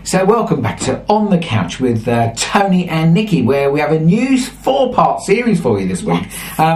So welcome back to On the Couch with Tony and Nicki, where we have a new 4-part series for you this week,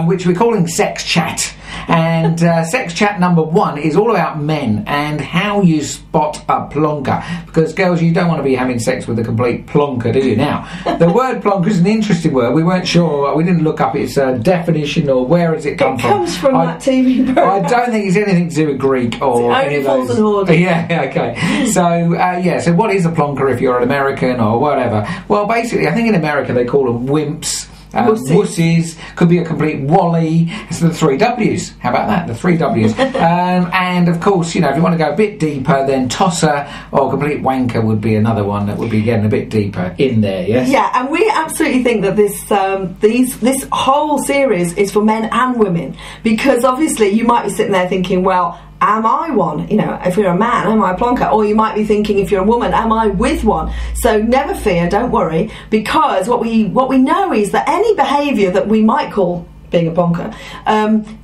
which we're calling Sex Chat. And Sex Chat number 1 is all about men and how you spot a plonker. Because girls, you don't want to be having sex with a complete plonker, do you? Now, the word plonker is an interesting word. We weren't sure, we didn't look up its definition or where has it come from. It comes from that TV program. I don't think it's anything to do with Greek or any of those. Yeah, okay. So, so what is a plonker if you're an American or whatever? Well, basically, I think in America they call them wimps. Wussies, could be a complete wally. It's the 3 W's. How about that? The 3 W's. And of course, you know, if you want to go a bit deeper, then tosser or complete wanker would be another one that would be getting a bit deeper in there. Yes. Yeah, and we absolutely think that this whole series is for men and women, because obviously you might be sitting there thinking, well, am I one? You know, if you're a man, am I a plonker? Or you might be thinking, if you're a woman, am I with one? So never fear, don't worry, because what we know is that any behaviour that we might call being a plonker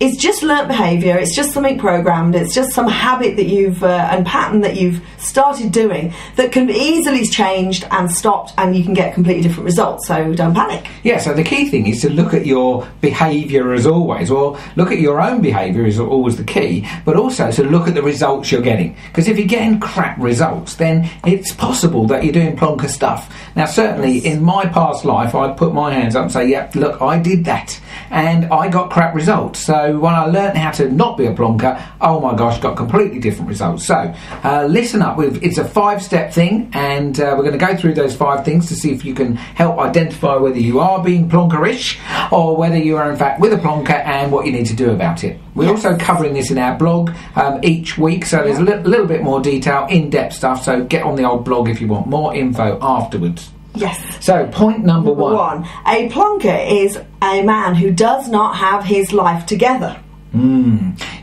is just learnt behaviour. It's just something programmed. It's just some habit that you've and pattern that you've started doing that can be easily changed and stopped, and you can get completely different results. So don't panic. Yeah. So the key thing is to look at your behaviour as always. Well, look at your own behaviour is always the key, but also to look at the results you're getting. Because if you're getting crap results, then it's possible that you're doing plonker stuff. Now, certainly in my past life, I'd put my hands up and say, "Yeah, look, I did that." And I got crap results. So when I learnt how to not be a plonker, oh my gosh, got completely different results. So listen up. It's a 5-step thing, and we're going to go through those 5 things to see if you can help identify whether you are being plonkerish or whether you are in fact with a plonker and what you need to do about it. We're also covering this in our blog each weweek, so there's a little bit more detail, in-depth stuff, so get on the old blog if you want more info afterwards. Yes. So, point number 1. A plonker is a man who does not have his life together.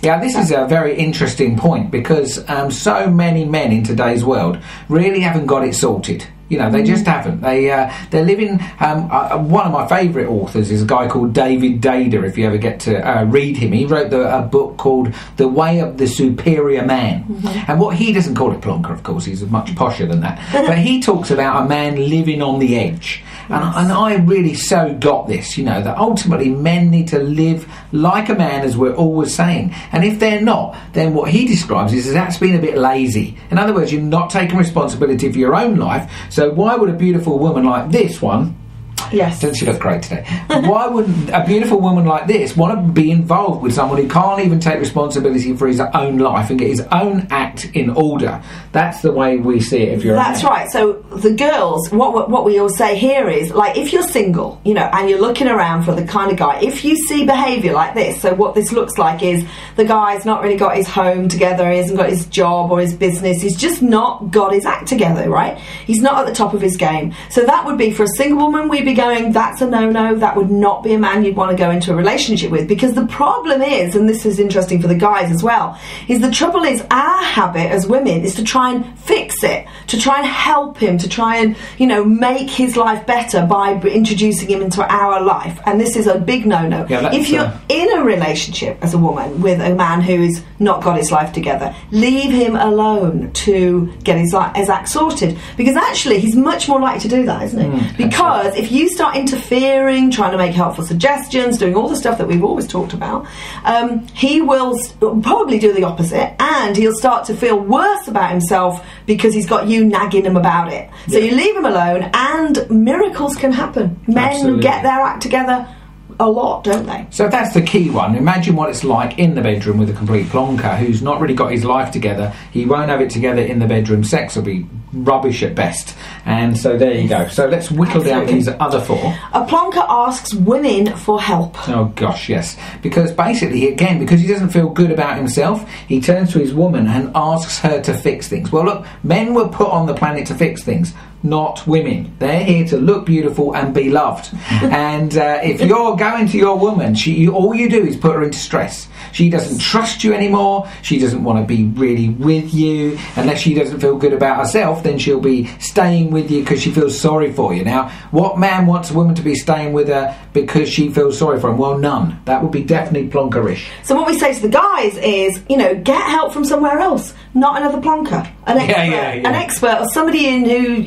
Yeah, this is a very interesting point, because so many men in today's world really haven't got it sorted. You know, they just haven't. They're living... one of my favourite authors is a guy called David Dada, if you ever get to read him. He wrote a book called The Way of the Superior Man. And what he doesn't call it plonker, of course, he's much posher than that. But he talks about a man living on the edge. And I really so got this, you know, that ultimately men need to live like a man, as we're always saying. And if they're not, then what he describes is that's being a bit lazy. In other words, you're not taking responsibility for your own life. So why would a beautiful woman like this one... Yes. Doesn't she look great today? Why wouldn't a beautiful woman like this want to be involved with someone who can't even take responsibility for his own life and get his own act in order? That's the way we see it if you're That's right. So the girls, what we all say here is, like, if you're single, you know, and you're looking around for the kind of guy, if you see behaviour like this, so what this looks like is the guy's not really got his home together, he hasn't got his job or his business, he's just not got his act together, right? He's not at the top of his game. So that would be, for a single woman, we'd be going, that's a no-no, that would not be a man you'd want to go into a relationship with. Because the problem is, and this is interesting for the guys as well, is the trouble is our habit as women is to try and fix it, to try and help him, to try and, you know, make his life better by introducing him into our life. And this is a big no-no. Yeah, if you're in a relationship as a woman with a man who's not got his life together, leave him alone to get his act sorted. Because actually he's much more likely to do that, isn't he? Because if you start interfering, trying to make helpful suggestions, doing all the stuff that we've always talked about, he will probably do the opposite, and he'll start to feel worse about himself because he's got you nagging him about it. So you leave him alone and miracles can happen. Men get their act together a lot, don't they? So that's the key one. Imagine what it's like in the bedroom with a complete plonker who's not really got his life together. He won't have it together in the bedroom. Sex will be rubbish at best. And so there you go. So let's whittle down these other 4. A plonker asks women for help. Oh gosh, yes. Because basically, again, because he doesn't feel good about himself, he turns to his woman and asks her to fix things. Well, look, men were put on the planet to fix things, not women. They're here to look beautiful and be loved. And if you're going to your woman, all you do is put her into stress. She doesn't trust you anymore. She doesn't want to be really with you. Unless she doesn't feel good about herself, then she'll be staying with you because she feels sorry for you. Now, what man wants a woman to be staying with her because she feels sorry for him? Well, none. That would be definitely plonkerish. So what we say to the guys is, you know, get help from somewhere else, not another plonker. an expert or somebody in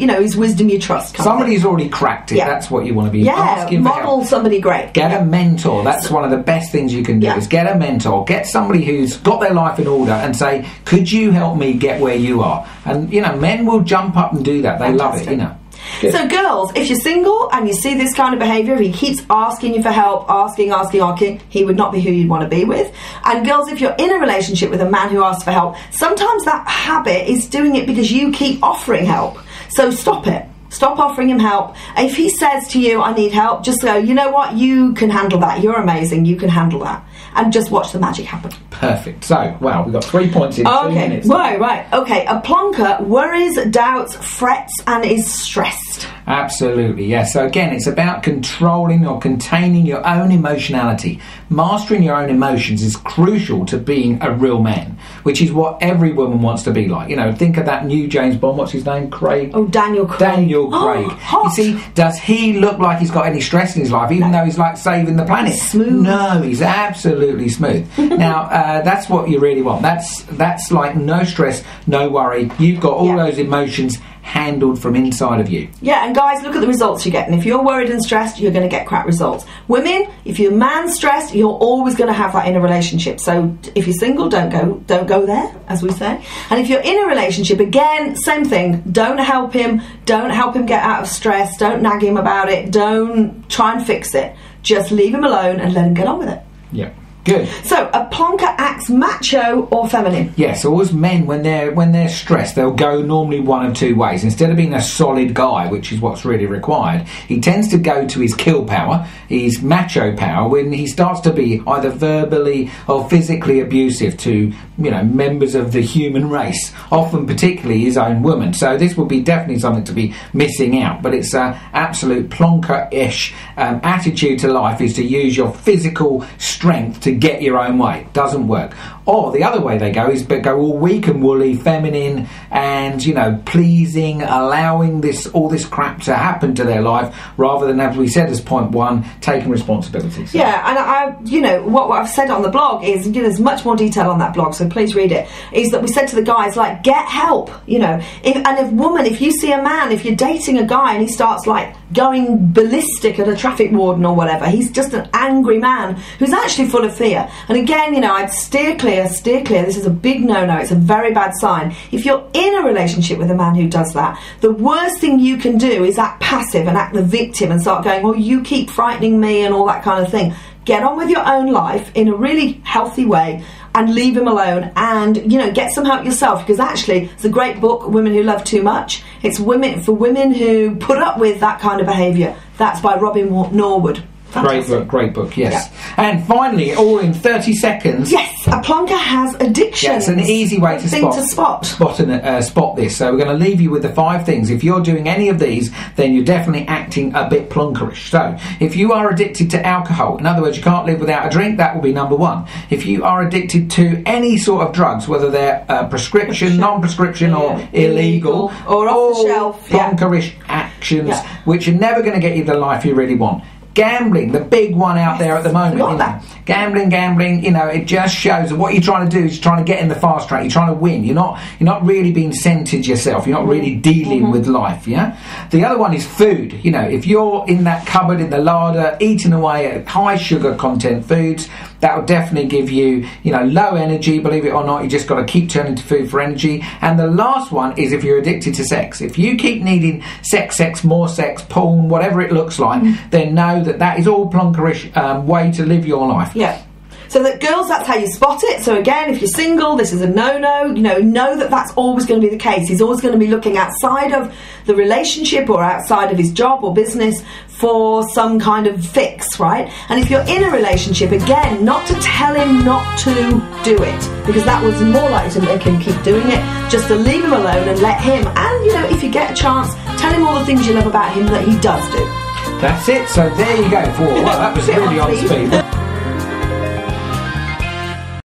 whose wisdom you trust. Somebody who's already cracked it. Yeah. That's what you want to be asking for help. Model somebody great. Get a mentor. That's one of the best things you can do is get a mentor. Get somebody who's got their life in order and say, could you help me get where you are? And, men will jump up and do that. They love it, Good. So girls, if you're single and you see this kind of behaviour, if he keeps asking you for help, asking, he would not be who you'd want to be with. And girls, if you're in a relationship with a man who asks for help, sometimes that habit is doing it because you keep offering help. So stop it. Stop offering him help. If he says to you, I need help, just go, you know what, you can handle that. You're amazing. You can handle that. And just watch the magic happen. Perfect. So, wow, we've got 3 points in 2 minutes. Right. Okay, a plonker worries, doubts, frets, and is stressed. Absolutely, yes. So again, it's about controlling or containing your own emotionality. Mastering your own emotions is crucial to being a real man, which is what every woman wants to be like. Think of that new James Bond, what's his name? Craig? Oh, Daniel Craig. Daniel Craig. Hot. You see, does he look like he's got any stress in his life, even though he's like saving the planet? He's smooth. No, he's absolutely smooth. Now, that's what you really want. That's like no stress, no worry. You've got all those emotions handled from inside of you. Yeah, and guys, look at the results you're getting. If you're worried and stressed, you're going to get crap results. Women, if you're man stressed, you're always going to have that in a relationship. So if you're single, don't go there, as we say. And if you're in a relationship, again, same thing. Don't help him get out of stress. Don't nag him about it. Don't try and fix it. Just leave him alone and let him get on with it. Yeah. Good. So, a plonker acts macho or feminine? Yes, always men, when they're stressed, they'll go normally one of two ways. Instead of being a solid guy, which is what's really required, he tends to go to his kill power, his macho power, when he starts to be either verbally or physically abusive to, members of the human race, often particularly his own woman. So this will be definitely something to be missing out. But it's an absolute plonker-ish attitude to life, is to use your physical strength to get your own way. Doesn't work. Or the other way they go is go all weak and woolly, feminine, and pleasing, allowing all this crap to happen to their life, rather than, as we said as point 1, taking responsibility. So. Yeah, and what I've said on the blog is, there's much more detail on that blog, so please read it. Is that we said to the guys, like, get help. If you see a man, if you're dating a guy and he starts like going ballistic at a traffic warden or whatever, he's just an angry man who's actually full of fear. And again, I'd steer clear. This is a big no-no. It's a very bad sign. If you're in a relationship with a man who does that, the worst thing you can do is act passive and act the victim and start going, well, you keep frightening me and all that kind of thing. Get on with your own life in a really healthy way and leave him alone, and get some help yourself, because actually it's a great book, Women Who Love Too Much. It's for women who put up with that kind of behaviour. That's by Robin Norwood. Fantastic. Great book, yes. Yeah. And finally, all in 30 seconds. Yes, a plonker has addictions. Yeah, it's an easy way to spot this. So we're going to leave you with the 5 things. If you're doing any of these, then you're definitely acting a bit plonkerish. So, if you are addicted to alcohol, in other words, you can't live without a drink, that will be number 1. If you are addicted to any sort of drugs, whether they're prescription, non-prescription, or illegal, or off the shelf, plonkerish actions, which are never going to get you the life you really want. Gambling, the big one out there at the moment. Gambling, it just shows that what you're trying to do is trying to get in the fast track. You're trying to win. You're not really being centered yourself. You're not really dealing with life, yeah? The other one is food. If you're in that cupboard in the larder, eating away at high sugar content foods, that will definitely give you, low energy, believe it or not. You just got to keep turning to food for energy. And the last one is if you're addicted to sex. If you keep needing sex, more sex, porn, whatever it looks like, then know that is all plonkerish way to live your life. Yeah. So that girls, that's how you spot it. So again, if you're single, this is a no-no. Know that that's always going to be the case. He's always going to be looking outside of the relationship or outside of his job or business for some kind of fix, right? And if you're in a relationship, again, not to tell him not to do it, because that was more likely to make him keep doing it. Just to leave him alone and let him. And if you get a chance, tell him all the things you love about him that he does do. That's it. So there you go. That was really on speed.